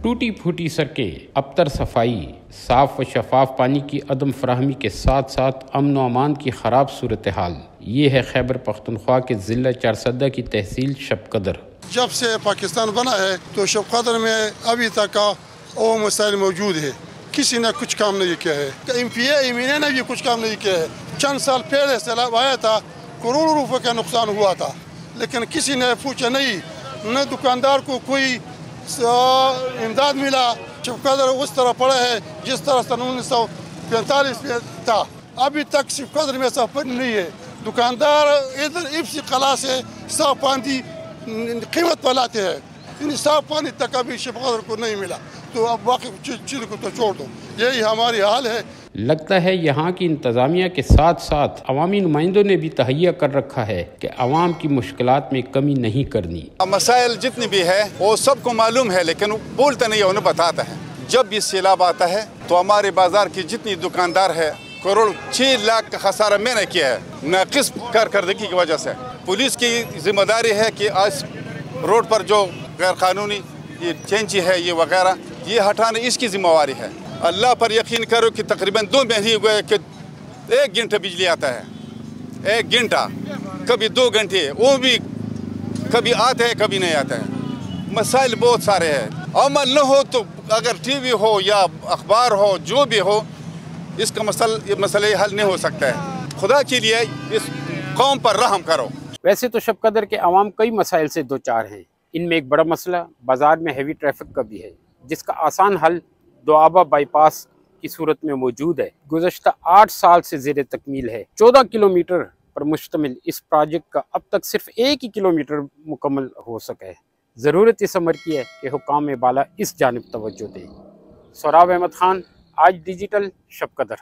टूटी फूटी सड़कें, अबतर सफाई, साफ व शफाफ पानी की अदम फराहमी के साथ साथ अमन व अमान की ख़राब सूरत हाल। ये है खैबर पख्तूनख्वा के ज़िला चारसदा की तहसील शबकदर। जब से पाकिस्तान बना है तो शबकदर में अभी तक का वो मसाइल मौजूद है। किसी ने कुछ काम नहीं किया है। MPA ने भी कुछ काम नहीं किया है। चंद साल पहले सैलाब आया था, करोड़ों रुपए का नुकसान हुआ था, लेकिन किसी ने पूछा नहीं। न दुकानदार को कोई इमदाद मिला। शबकदर उस तरह पड़ा है जिस तरह सन 1945 में था। अभी तक शबकदर में साफ पानी नहीं है। दुकानदार इधर इफ्सी कला से साफ पानी कीमत पर लाते हैं, साफ पानी तक अभी शबकदर को नहीं मिला। तो अब बाकी चीज़ को तो छोड़ दो, यही हमारी हाल है। लगता है यहाँ की इंतज़ामिया के साथ साथ अवामी नुमाइंदों ने भी तहैया कर रखा है कि अवाम की मुश्किलात में कमी नहीं करनी। मसाइल जितनी भी है वो सबको मालूम है, लेकिन बोलता नहीं है, उन्हें बताता है। जब भी सैलाब आता है तो हमारे बाजार की जितनी दुकानदार है, करोड़ 6 लाख का खसारा मैंने किया है नाकिस कारकर्दगी की वजह से। पुलिस की जिम्मेदारी है कि आज रोड पर जो गैर कानूनी ये चेंची है ये वगैरह ये हटाने इसकी जिम्मेवारी है। अल्लाह पर यकीन करो कि तकरीबन 2 महीने हुए कि 1 घंटा बिजली आता है, 1 घंटा, कभी 2 घंटे, वो भी कभी आता है कभी नहीं आता है। मसाइल बहुत सारे हैं। अमल न हो तो अगर TV हो या अखबार हो जो भी हो, इसका मसले हल नहीं हो सकता है। खुदा के लिए इस कौम पर रहम करो। वैसे तो शबकदर के अवाम कई मसाइल से दो चार हैं। इनमें एक बड़ा मसला बाज़ार में हेवी ट्रैफिक का भी है, जिसका आसान हल दोआबा बाईपास की सूरत में मौजूद है। गुज़श्ता 8 साल से ज़ेर तकमील है। 14 किलोमीटर पर मुश्तमिल इस प्रोजेक्ट का अब तक सिर्फ 1 ही किलोमीटर मुकम्मल हो सका है। ज़रूरत इस अमर की है कि हुकाम बाला इस जानिब तवज्जो दें। सोराब अहमद खान, आज डिजिटल, शबकदर।